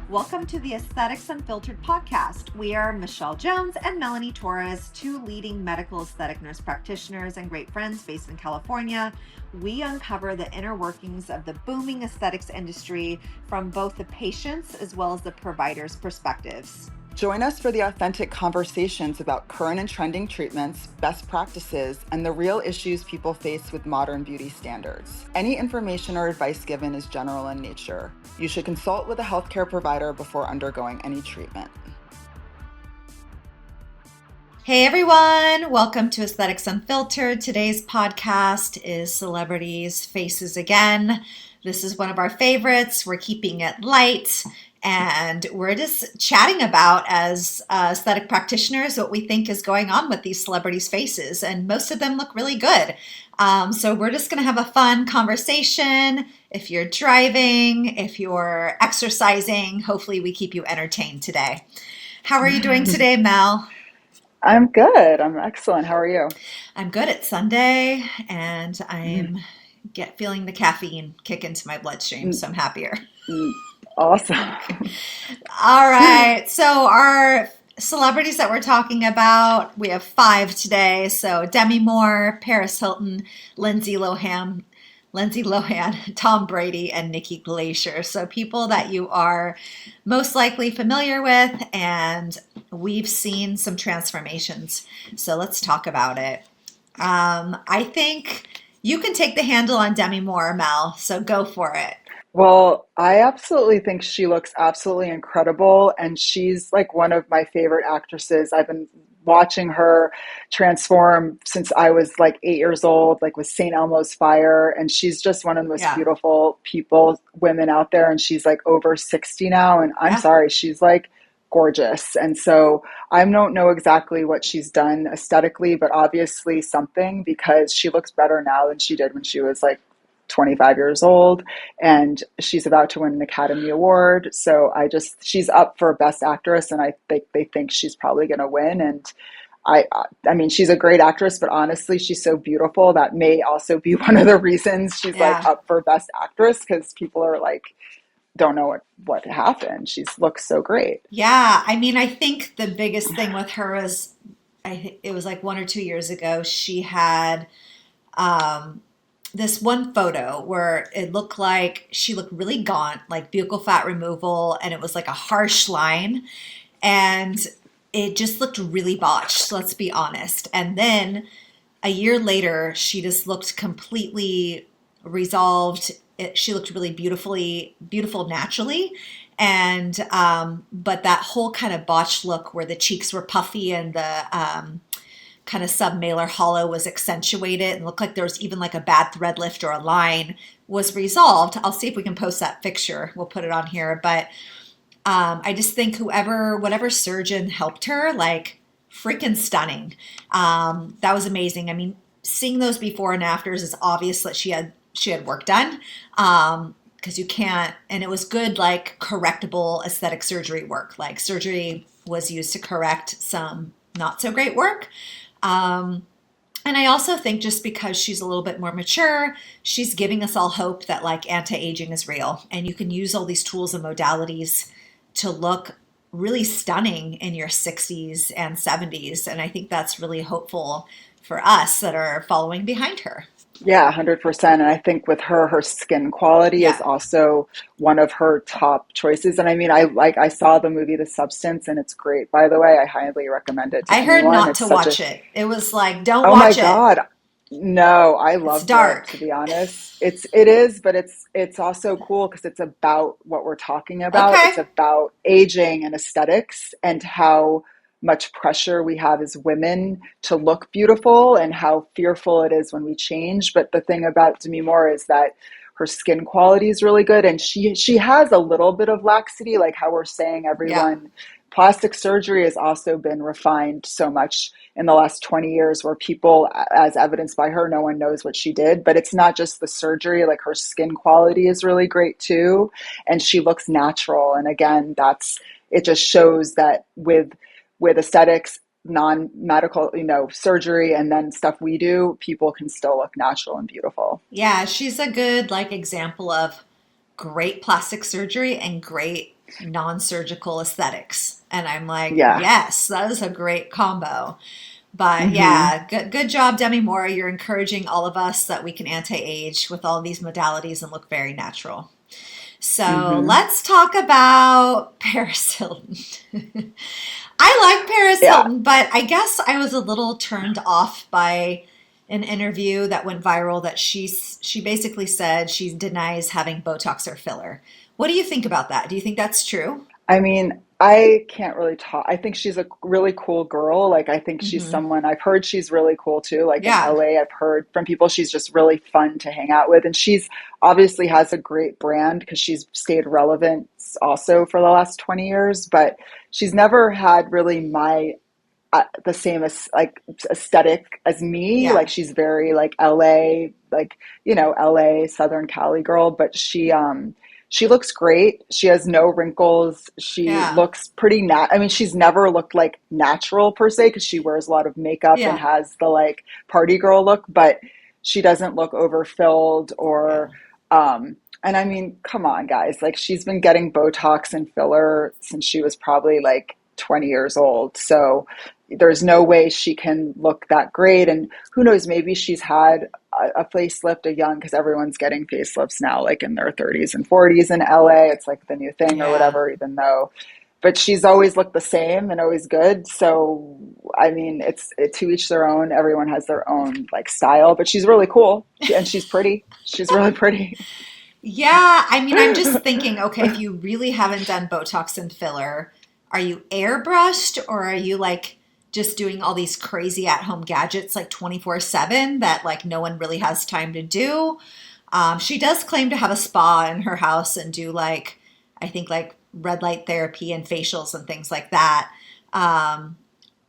Welcome to the Aesthetics Unfiltered Podcast. We are Michelle Jones and Melanie Torres, two leading medical aesthetic nurse practitioners and great friends based in California. We uncover the inner workings of the booming aesthetics industry from both the patients as well as the providers' perspectives. Join us for the authentic conversations about current and trending treatments, best practices, and the real issues people face with modern beauty standards. Any information or advice given is general in nature. You should consult with a healthcare provider before undergoing any treatment. Hey everyone, welcome to Aesthetics Unfiltered. Today's podcast is Celebrities' Faces Again. This is one of our favorites. We're keeping it light. And we're just chatting about, as aesthetic practitioners, what we think is going on with these celebrities' faces. And most of them look really good. So we're just going to have a fun conversation. If you're driving, if you're exercising, hopefully we keep you entertained today. How are you doing today, Mel? I'm good. I'm excellent. How are you? I'm good. It's Sunday, and I'm feeling the caffeine kick into my bloodstream, so I'm happier. Awesome. All right. So our celebrities that we're talking about, we have 5 today. So Demi Moore, Paris Hilton, Lindsay Lohan, Tom Brady, and Nikki Glaser. So people that you are most likely familiar with, and we've seen some transformations. So let's talk about it. I think you can take the handle on Demi Moore, Mel. So go for it. Well, I absolutely think she looks absolutely incredible, and she's like one of my favorite actresses. I've been watching her transform since I was like 8 years old, like with St. Elmo's Fire, and she's just one of the most beautiful women out there, and she's like over 60 now, and I'm sorry, she's like gorgeous. And so I don't know exactly what she's done aesthetically, but obviously something, because she looks better now than she did when she was like 25 years old, and she's about to win an Academy Award. So she's up for Best Actress, and I think they think she's probably going to win. And I mean, she's a great actress, but honestly, she's so beautiful. That may also be one of the reasons she's like up for Best Actress, because people are like, don't know what happened. She looks so great. Yeah. I mean, I think the biggest thing with her is, it was like 1 or 2 years ago, she had, this one photo where it looked like she looked really gaunt, like buccal fat removal, and it was like a harsh line, and it just looked really botched, let's be honest. And then a year later, she just looked completely resolved. She looked really beautiful naturally. And but that whole kind of botched look where the cheeks were puffy and the kind of submalar hollow was accentuated and looked like there was even like a bad thread lift or a line, was resolved. I'll see if we can post that picture. We'll put it on here. But I just think whatever surgeon helped her, like freaking stunning. That was amazing. I mean, seeing those before and afters is obvious that she had work done. Because you can't, and it was good, like correctable aesthetic surgery work. Like surgery was used to correct some not so great work. And I also think just because she's a little bit more mature, she's giving us all hope that like anti-aging is real, and you can use all these tools and modalities to look really stunning in your 60s and 70s. And I think that's really hopeful for us that are following behind her. Yeah, 100%. And I think with her skin quality is also one of her top choices. And I mean, I saw the movie The Substance, and it's great, by the way. I highly recommend it to I heard anyone. not It's to such watch it. It was like, don't Oh my watch it. God. No, I loved It's dark. it, to be honest. It is, but it's also cool because it's about what we're talking about. Okay. It's about aging and aesthetics and how much pressure we have as women to look beautiful and how fearful it is when we change. But the thing about Demi Moore is that her skin quality is really good, and she has a little bit of laxity, like how we're saying everyone. Plastic surgery has also been refined so much in the last 20 years, where people, as evidenced by her, no one knows what she did. But it's not just the surgery, like her skin quality is really great too, and she looks natural. And again, it just shows that with aesthetics, non-medical, surgery, and then stuff we do, people can still look natural and beautiful. Yeah, she's a good example of great plastic surgery and great non-surgical aesthetics. And I'm like, Yeah. yes, that is a great combo. But Hmm. yeah, good job, Demi Moore. You're encouraging all of us that we can anti-age with all these modalities and look very natural. So Hmm. let's talk about Paris Hilton. I like Paris Yeah. Hilton, but I guess I was a little turned off by an interview that went viral that she basically said she denies having Botox or filler. What do you think about that? Do you think that's true? I mean, I can't really talk. I think she's a really cool girl. Like, I think she's Hmm. someone I've heard she's really cool too. Like in Yeah. LA, I've heard from people she's just really fun to hang out with. And she's obviously has a great brand because she's stayed relevant also for the last 20 years. But she's never had really my the same as like aesthetic as me. Yeah. Like she's very like LA, like LA Southern Cali girl, but she looks great. She has no wrinkles. She Yeah. looks pretty I mean, she's never looked like natural per se because she wears a lot of makeup and Yeah. has the like party girl look, but she doesn't look overfilled Yeah. or and I mean, come on, guys. Like she's been getting Botox and filler since she was probably like 20 years old. So there's no way she can look that great. And who knows, maybe she's had a facelift, a young, because everyone's getting facelifts now, like in their 30s and 40s in LA. It's like the new thing or Yeah. whatever, even though, but she's always looked the same and always good. So, I mean, to each their own. Everyone has their own like style, but she's really cool and she's pretty. She's really pretty. Yeah, I mean, I'm just thinking, okay, if you really haven't done Botox and filler, are you airbrushed or are you like just doing all these crazy at-home gadgets like 24/7 that like no one really has time to do? She does claim to have a spa in her house and do like, I think like red light therapy and facials and things like that. Um,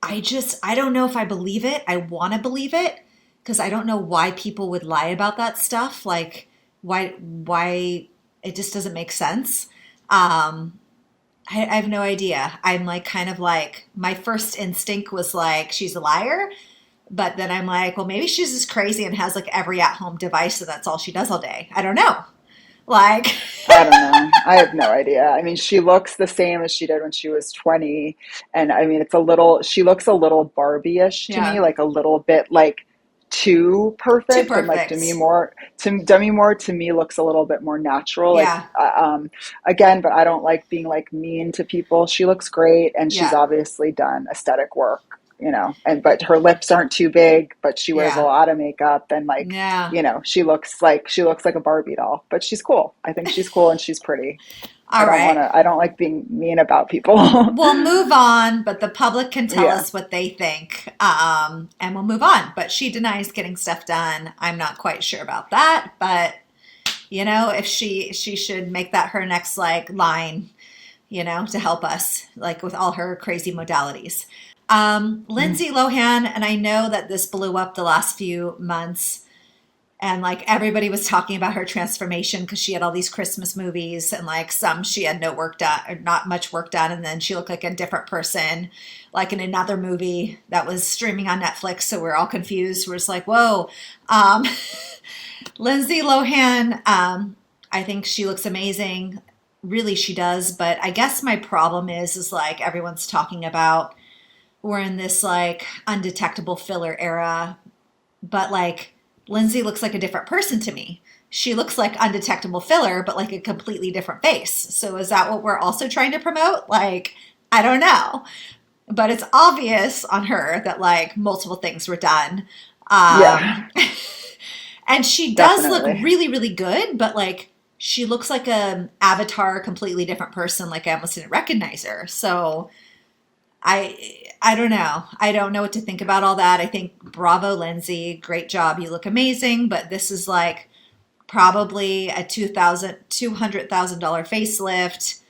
I don't know if I believe it. I want to believe it because I don't know why people would lie about that stuff. Like why it just doesn't make sense. Um, I have no idea. I'm like kind of like my first instinct was like she's a liar, but then I'm like, well, maybe she's just crazy and has like every at-home device and that's all she does all day. I don't know. Like, I don't know. I have no idea. I mean, she looks the same as she did when she was 20. And I mean, she looks a little Barbie-ish to me, yeah, like a little bit like too too perfect. And like perfect. Demi Moore to me looks a little bit more natural. Like, Yeah, again, but I don't like being like mean to people. She looks great and she's yeah, obviously done aesthetic work, but her lips aren't too big, but she wears a yeah, lot of makeup and like, yeah. she looks like a Barbie doll, but she's cool. I think she's cool and she's pretty. All right. I don't like being mean about people. We'll move on, but the public can tell Yeah. us what they think, and we'll move on. But she denies getting stuff done. I'm not quite sure about that, but if she should make that her next like line, to help us like with all her crazy modalities. Lindsay Lohan, and I know that this blew up the last few months. And like everybody was talking about her transformation because she had all these Christmas movies and like some she had no work done or not much work done. And then she looked like a different person, like in another movie that was streaming on Netflix. So we're all confused. We're just like, whoa. Um, Lindsay Lohan, I think she looks amazing. Really, she does. But I guess my problem is like everyone's talking about we're in this like undetectable filler era, but like Lindsay looks like a different person to me. She looks like undetectable filler, but like a completely different face. So is that what we're also trying to promote? Like, I don't know. But it's obvious on her that like multiple things were done. Yeah, Um, and she does look definitely. really, really good, but like she looks like an avatar, completely different person. Like I almost didn't recognize her. So I don't know. I don't know what to think about all that. I think bravo, Lindsay, great job. You look amazing, but this is like probably a $200,000 facelift.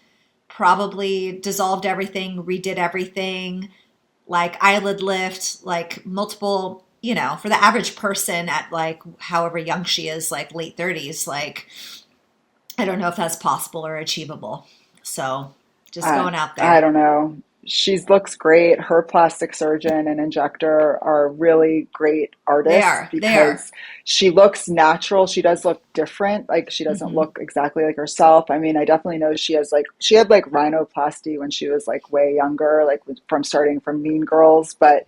Probably dissolved everything, redid everything, like eyelid lift, like multiple. For the average person at like however young she is, like late 30s, like I don't know if that's possible or achievable. So just going out I there. don't know. She looks great. Her plastic surgeon and injector are really great They artists are. They are. because she looks natural. She does look different. Like she doesn't Hmm. look exactly like herself. I mean, I definitely know she had like rhinoplasty when she was like way younger, like from starting from Mean Girls, but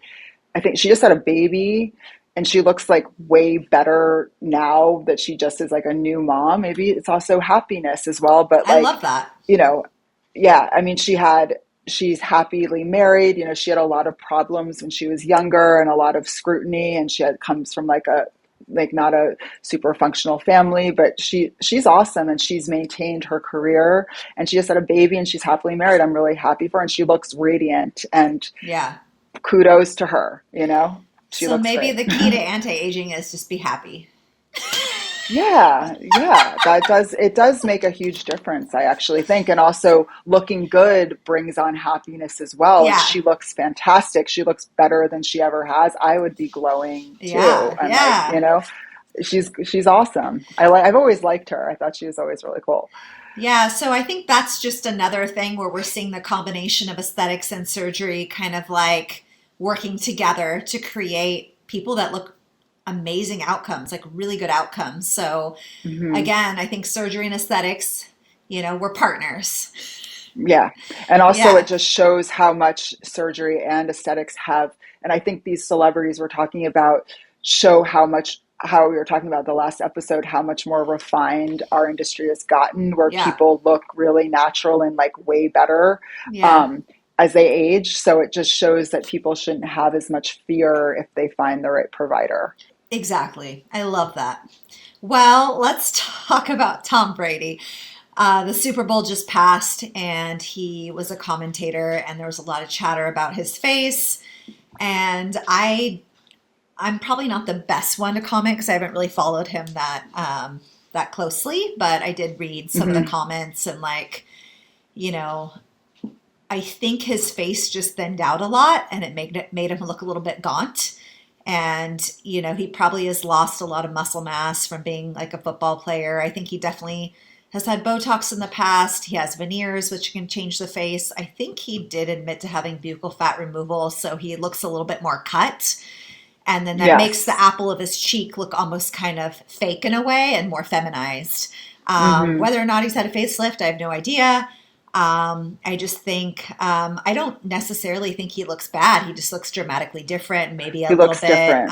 I think she just had a baby and she looks like way better now that she just is like a new mom. Maybe it's also happiness as well, but I like, love that. you know, yeah, I mean, she's happily married. You know, she had a lot of problems when she was younger and a lot of scrutiny, and comes from like not a super functional family, but she's awesome and she's maintained her career and she just had a baby and she's happily married. I'm really happy for her and she looks radiant and Yeah. kudos to her, you know? She So looks maybe great. the key to anti-aging is just be happy. Yeah, yeah, it does make a huge difference, I actually think. And also looking good brings on happiness as well. And Yeah. she looks fantastic. She looks better than she ever has. I would be glowing too. Yeah. And like, Yeah. she's awesome. I've always liked her. I thought she was always really cool. Yeah, so I think that's just another thing where we're seeing the combination of aesthetics and surgery kind of like working together to create people that look amazing outcomes, like really good outcomes. So Hmm. again, I think surgery and aesthetics, we're partners. Yeah. And also, it Yeah, just shows how much surgery and aesthetics have. And I think these celebrities we're talking about show how we were talking about the last episode, how much more refined our industry has gotten, where yeah, people look really natural and like way better yeah, um, as they age. So it just shows that people shouldn't have as much fear if they find the right provider. exactly. I love that. Well, let's talk about Tom Brady. The Super Bowl just passed, and he was a commentator, and there was a lot of chatter about his face. And I'm probably not the best one to comment because I haven't really followed him that closely, but I did read some of the Hmm. comments and like, you know, I think his face just thinned out a lot and it made him look a little bit gaunt. And, he probably has lost a lot of muscle mass from being like a football player. I think he definitely has had Botox in the past. He has veneers, which can change the face. I think he did admit to having buccal fat removal, so he looks a little bit more cut. And then that makes the Yes. apple of his cheek look almost kind of fake in a way and more feminized. Hmm. Whether or not he's had a facelift, I have no idea. I just think I don't necessarily think he looks bad. He just looks dramatically different, maybe a He little looks bit different.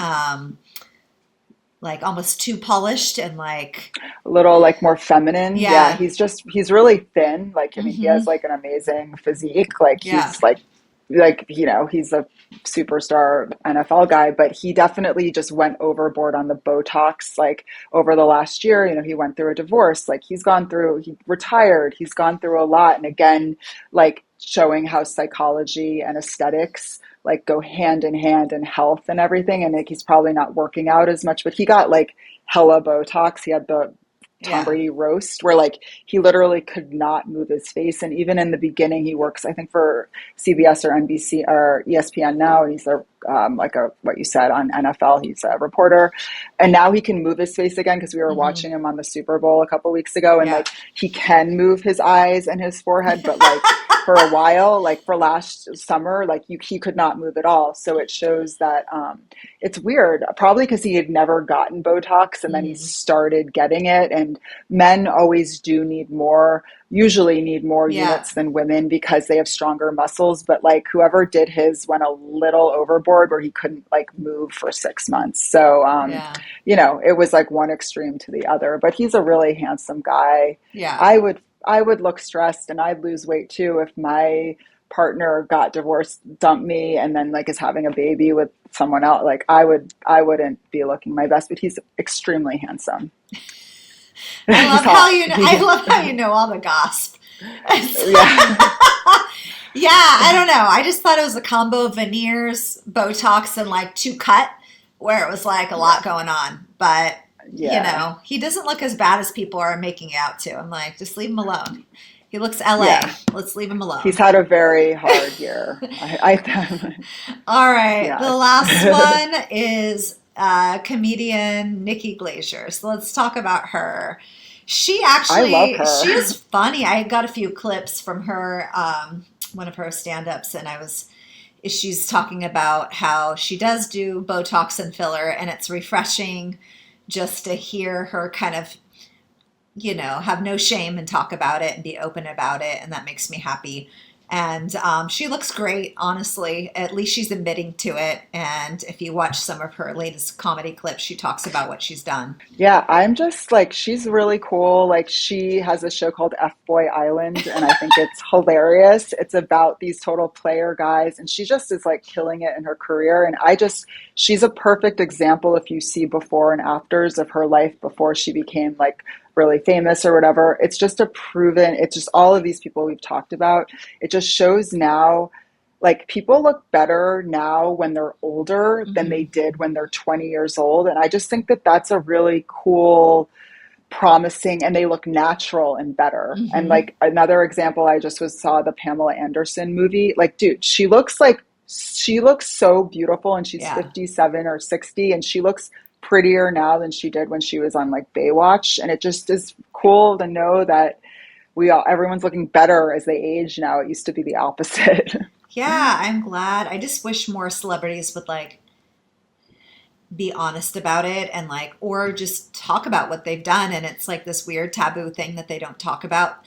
like almost too polished and like A little like more feminine. Yeah, yeah, he's really thin. Like I mean, he hmm, has like an amazing physique. Like yeah, he's he's a superstar NFL guy, but he definitely just went overboard on the Botox like over the last year. You know, he went through a divorce. Like he retired. He's gone through a lot. And again, like showing how psychology and aesthetics like go hand in hand in health and everything. And like he's probably not working out as much, but he got like hella Botox. He had the Tom yeah, Brady roast where like he literally could not move his face. And even in the beginning, he works, I think, for CBS or NBC or ESPN now. He's what you said on NFL, he's a reporter. And now he can move his face again because we were hmm, watching him on the Super Bowl a couple weeks ago. And yeah, like he can move his eyes and his forehead, but like for a while, like for last summer, like he could not move at all. So it shows that it's weird, probably because he had never gotten Botox and then he hmm, started getting it. And men always do usually need more yeah, units than women because they have stronger muscles. But like whoever did his went a little overboard where he couldn't like move for 6 months. So, yeah, it was like one extreme to the other. But he's a really handsome guy. yeah. I would look stressed and I'd lose weight too if my partner got divorced, dumped me, and then like is having a baby with someone else. Like I wouldn't be looking my best, but he's extremely handsome. I He's love how hot. you I love how you know all the gossip. Yeah. Yeah, I don't know. I just thought it was a combo of veneers, Botox, and like too cut, where it was like a Yeah. lot going on. But, Yeah. he doesn't look as bad as people are making out to. I'm like, just leave him alone. He looks LA. Yeah. Let's leave him He's alone. had a very hard year. All right. The Yes. last one is comedian Nikki Glaser. So let's talk about her. I love She her. is funny. I got a few clips from her. one of her stand-ups, and she's talking about how she does do Botox and filler, and it's refreshing just to hear her kind of, have no shame and talk about it and be open about it. And that makes me happy. And she looks great, honestly. At least she's admitting to it. And if you watch some of her latest comedy clips, she talks about what she's done. Yeah, I'm just like, she's really cool. Like, she has a show called F Boy Island, and I think it's hilarious. It's about these total player guys, and she just is like killing it in her career. And she's a perfect example if you see before and afters of her life before she became like really famous or whatever. It's just it's just all of these people we've talked about. It just shows now, like, people look better now when they're older than they did when they're 20 years old. And I just think that that's a really cool, promising, and they look natural and better. And like another example, I just saw the Pamela Anderson movie. Like, dude, she looks so beautiful, and she's 57 or 60, and she looks prettier now than she did when she was on like Baywatch. And it just is cool to know that everyone's looking better as they age now. It used to be the opposite. Yeah, I'm glad. I just wish more celebrities would like be honest about it and like, or just talk about what they've done. And it's like this weird taboo thing that they don't talk about,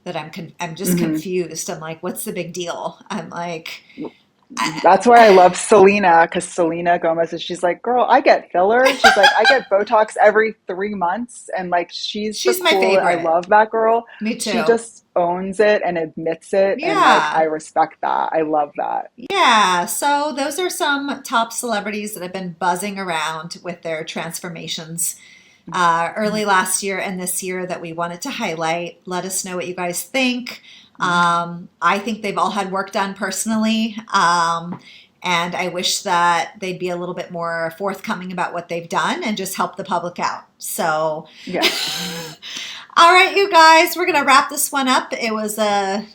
that I'm just confused. I'm like, what's the big deal? I'm like, that's why I love Selena, because Selena Gomez, she's like, girl, I get filler. She's like, I get Botox every 3 months. And like, she's my favorite. I love that girl. Me too. She just owns it and admits it. Yeah. And like, I respect that. I love that. Yeah. So those are some top celebrities that have been buzzing around with their transformations early last year and this year that we wanted to highlight. Let us know what you guys think. I think they've all had work done personally. And I wish that they'd be a little bit more forthcoming about what they've done and just help the public out. So, yeah. All right, you guys, we're going to wrap this one up. It was a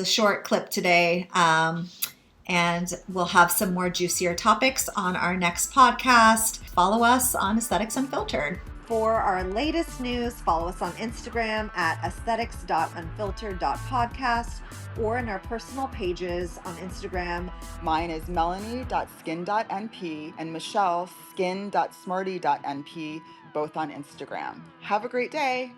short clip today. And we'll have some more juicier topics on our next podcast. Follow us on Aesthetics Unfiltered. For our latest news, follow us on Instagram at aesthetics.unfiltered.podcast or in our personal pages on Instagram. Mine is melanie.skin.np and Michelle skin.smarty.np, both on Instagram. Have a great day.